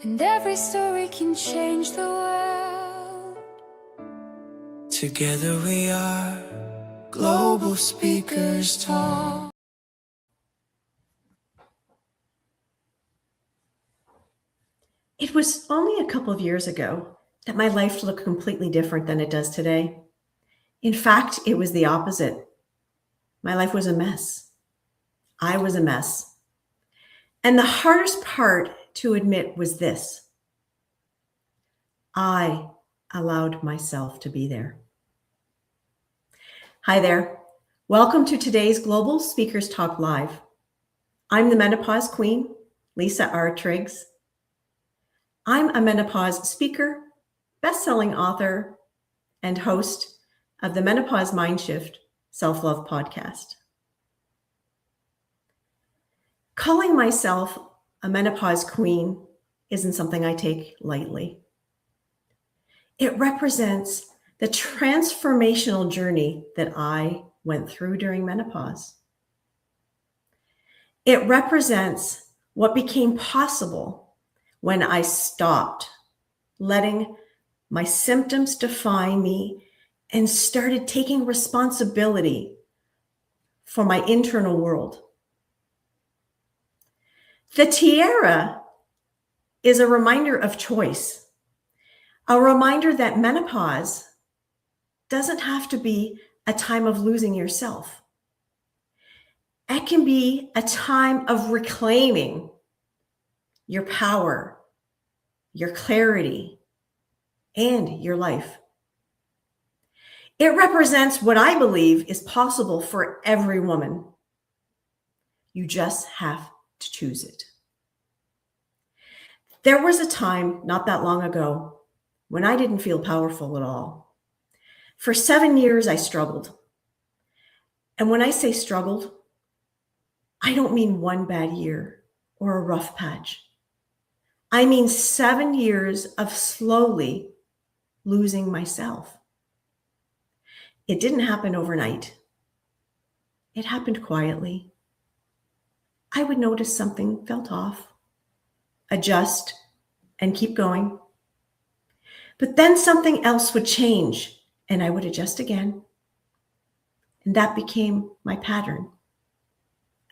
and every story can change the world. Together we are Global Speakers Talk. It was only a couple of years ago that my life looked completely different than it does today. In fact, it was the opposite. My life was a mess. I was a mess. And the hardest part to admit was this: I allowed myself to be there. Hi there. Welcome to today's Global Speakers Talk Live. I'm the Menopause Queen, Lisa R. Triggs. I'm a menopause speaker, best-selling author, and host of the Menopause Mindshift Self-Love podcast. Calling myself a menopause queen isn't something I take lightly. It represents the transformational journey that I went through during menopause. It represents what became possible when I stopped letting my symptoms define me and started taking responsibility for my internal world. The tiara is a reminder of choice, a reminder that menopause doesn't have to be a time of losing yourself. It can be a time of reclaiming your power, your clarity, and your life. It represents what I believe is possible for every woman. You just have to choose it. There was a time not that long ago when I didn't feel powerful at all. For 7 years, I struggled. And when I say struggled, I don't mean one bad year or a rough patch. I mean 7 years of slowly losing myself. It didn't happen overnight. It happened quietly. I would notice something felt off, adjust, and keep going. But then something else would change, and I would adjust again. And that became my pattern.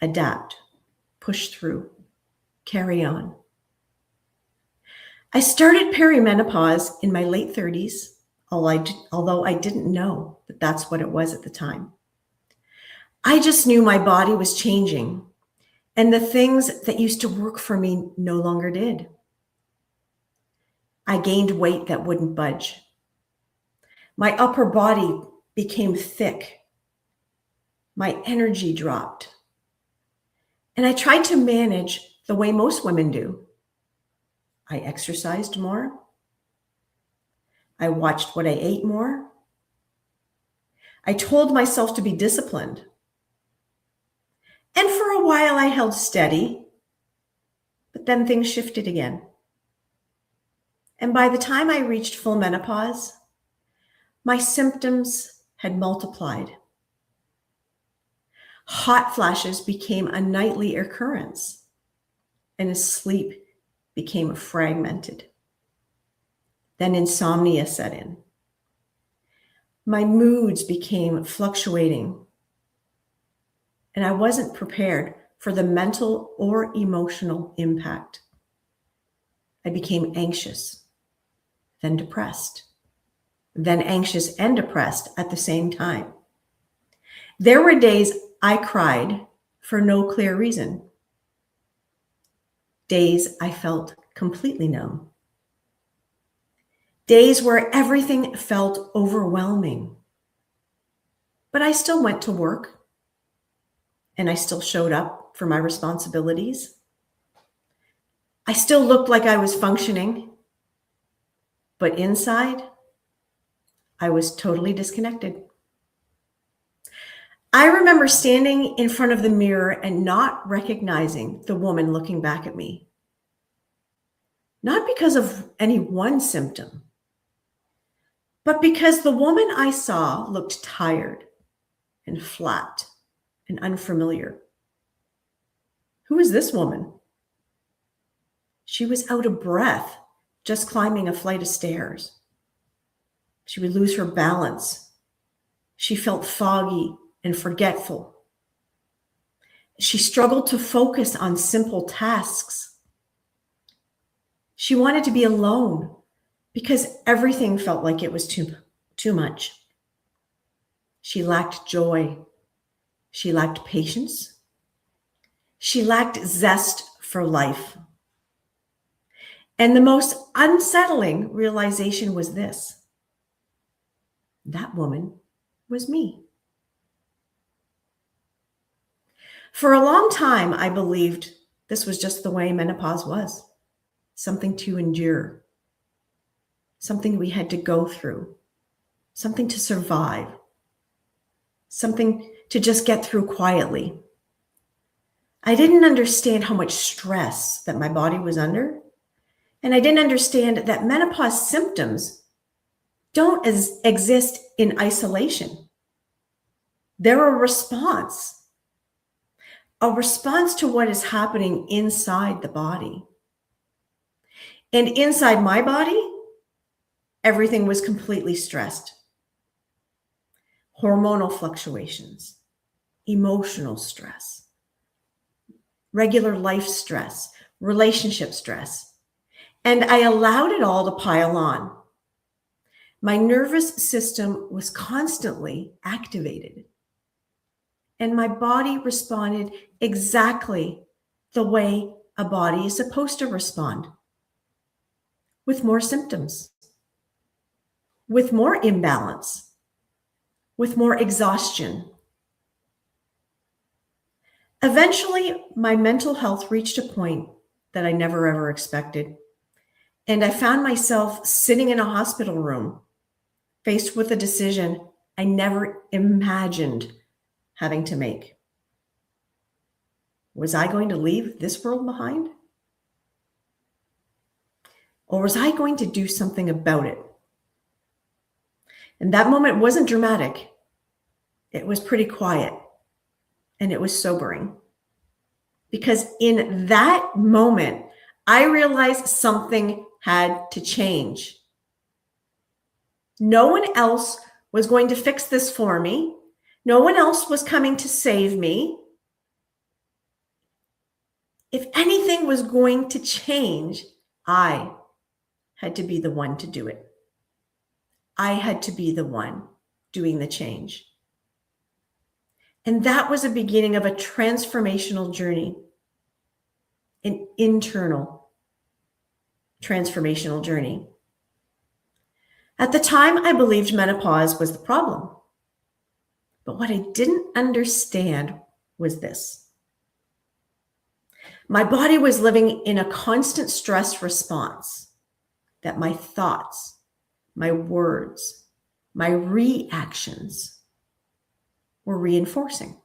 Adapt, push through, carry on. I started perimenopause in my late 30s, although I didn't know that that's what it was at the time. I just knew my body was changing, and the things that used to work for me no longer did. I gained weight that wouldn't budge. My upper body became thick. My energy dropped. And I tried to manage the way most women do. I exercised more. I watched what I ate more. I told myself to be disciplined. And for a while I held steady, but then things shifted again. And by the time I reached full menopause, my symptoms had multiplied. Hot flashes became a nightly occurrence, and sleep became fragmented. Then insomnia set in. My moods became fluctuating, and I wasn't prepared for the mental or emotional impact. I became anxious, then depressed, then anxious and depressed at the same time. There were days I cried for no clear reason. Days I felt completely numb. Days where everything felt overwhelming. But I still went to work, and I still showed up for my responsibilities. I still looked like I was functioning, but inside, I was totally disconnected. I remember standing in front of the mirror and not recognizing the woman looking back at me. Not because of any one symptom, but because the woman I saw looked tired and flat and unfamiliar. Who is this woman? She was out of breath just climbing a flight of stairs. She would lose her balance. She felt foggy and forgetful. She struggled to focus on simple tasks. She wanted to be alone because everything felt like it was too much. She lacked joy. She lacked patience. She lacked zest for life. And the most unsettling realization was this: that woman was me. For a long time, I believed this was just the way menopause was, something to endure, something we had to go through, something to survive, something to just get through quietly. I didn't understand how much stress that my body was under, and I didn't understand that menopause symptoms don't exist in isolation. They're a response to what is happening inside the body. And inside my body, everything was completely stressed. Hormonal fluctuations, emotional stress, regular life stress, relationship stress. And I allowed it all to pile on. My nervous system was constantly activated, and my body responded exactly the way a body is supposed to respond, with more symptoms, with more imbalance, with more exhaustion. Eventually, my mental health reached a point that I never ever expected. And I found myself sitting in a hospital room, faced with a decision I never imagined having to make. Was I going to leave this world behind? Or was I going to do something about it? And that moment wasn't dramatic. It was pretty quiet, and it was sobering. Because in that moment, I realized something had to change. No one else was going to fix this for me. No one else was coming to save me. If anything was going to change, I had to be the one to do it. I had to be the one doing the change. And that was a beginning of a transformational journey, an internal transformational journey. At the time, I believed menopause was the problem. But what I didn't understand was this. My body was living in a constant stress response that my thoughts, my words, my reactions were reinforcing.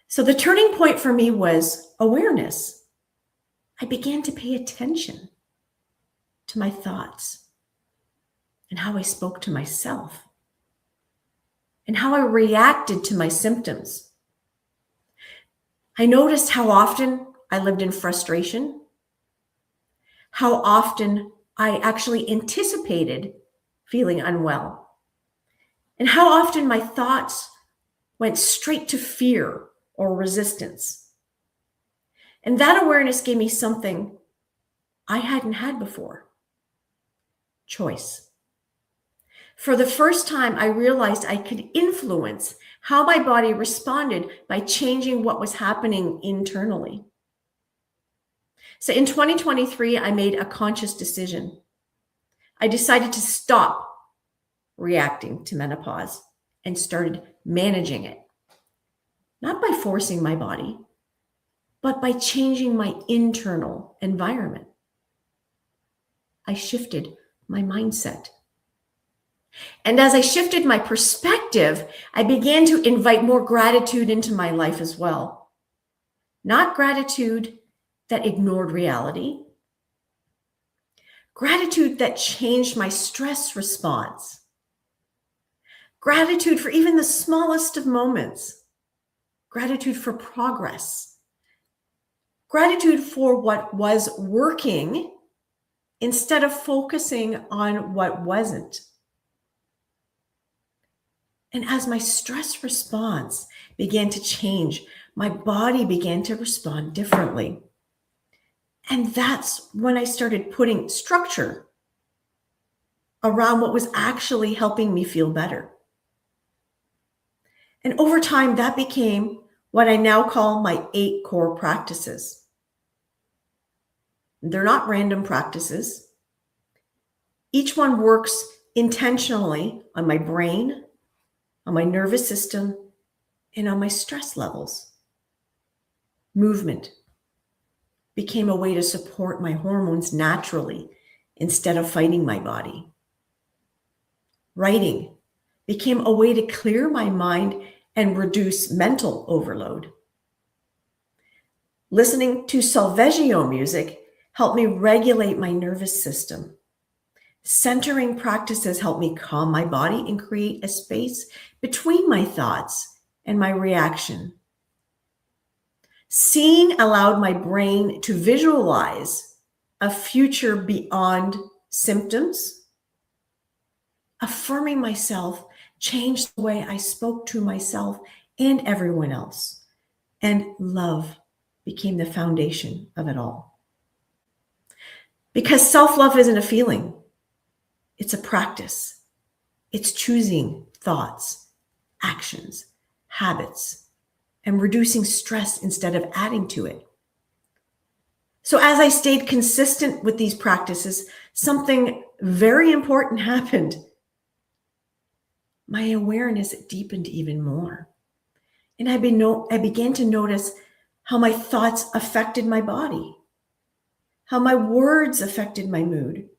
So the turning point for me was awareness. I began to pay attention to my thoughts and how I spoke to myself and how I reacted to my symptoms. I noticed how often I lived in frustration, how often I actually anticipated feeling unwell, and how often my thoughts went straight to fear or resistance. And that awareness gave me something I hadn't had before: choice. For the first time, I realized I could influence how my body responded by changing what was happening internally. So in 2023, I made a conscious decision. I decided to stop reacting to menopause and started managing it. Not by forcing my body, but by changing my internal environment. I shifted my mindset. And as I shifted my perspective, I began to invite more gratitude into my life as well. Not gratitude that ignored reality, gratitude that changed my stress response, gratitude for even the smallest of moments, gratitude for progress, Gratitude for what was working instead of focusing on what wasn't. And as my stress response began to change, my body began to respond differently. And that's when I started putting structure around what was actually helping me feel better. And over time, that became what I now call my 8 core practices. They're not random practices. Each one works intentionally on my brain, on my nervous system, and on my stress levels. Movement became a way to support my hormones naturally instead of fighting my body. Writing became a way to clear my mind and reduce mental overload. Listening to solfeggio music helped me regulate my nervous system. Centering practices helped me calm my body and create a space between my thoughts and my reaction. Seeing allowed my brain to visualize a future beyond symptoms. Affirming myself changed the way I spoke to myself and everyone else. And love became the foundation of it all. Because self-love isn't a feeling, it's a practice. It's choosing thoughts, actions, habits, and reducing stress instead of adding to it. So as I stayed consistent with these practices, something very important happened. My awareness deepened even more. And I began to notice how my thoughts affected my body, how my words affected my mood,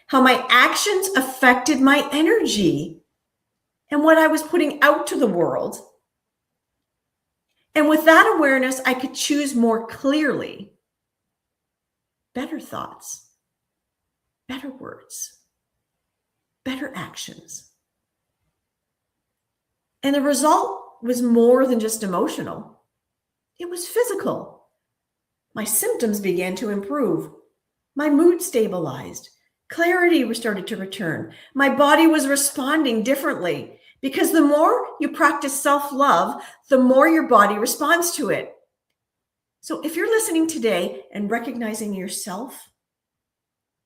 how my actions affected my energy and what I was putting out to the world. And with that awareness, I could choose more clearly better thoughts, better words, better actions. And the result was more than just emotional. It was physical. My symptoms began to improve. My mood stabilized. Clarity started to return. My body was responding differently because the more you practice self-love, the more your body responds to it. So if you're listening today and recognizing yourself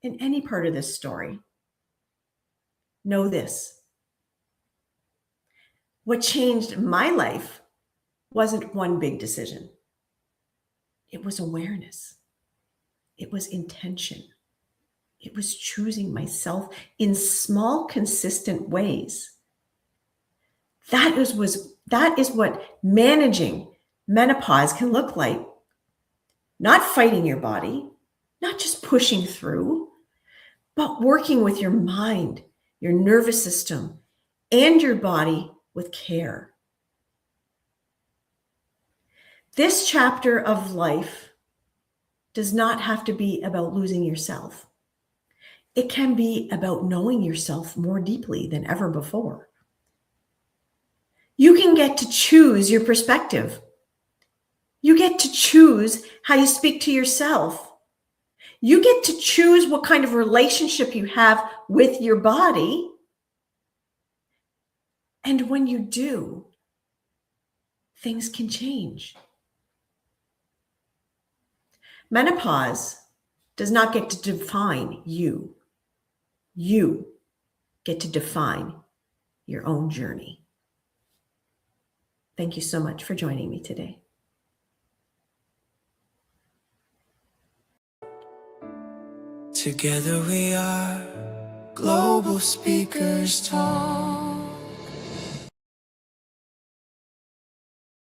in any part of this story, know this. What changed my life wasn't one big decision. It was awareness. It was intention. It was choosing myself in small, consistent ways. That is what managing menopause can look like. Not fighting your body, not just pushing through, but working with your mind, your nervous system, and your body with care. This chapter of life does not have to be about losing yourself. It can be about knowing yourself more deeply than ever before. You can get to choose your perspective. You get to choose how you speak to yourself. You get to choose what kind of relationship you have with your body. And when you do, things can change. Menopause does not get to define you. You get to define your own journey. Thank you so much for joining me today. Together we are global speakers talk.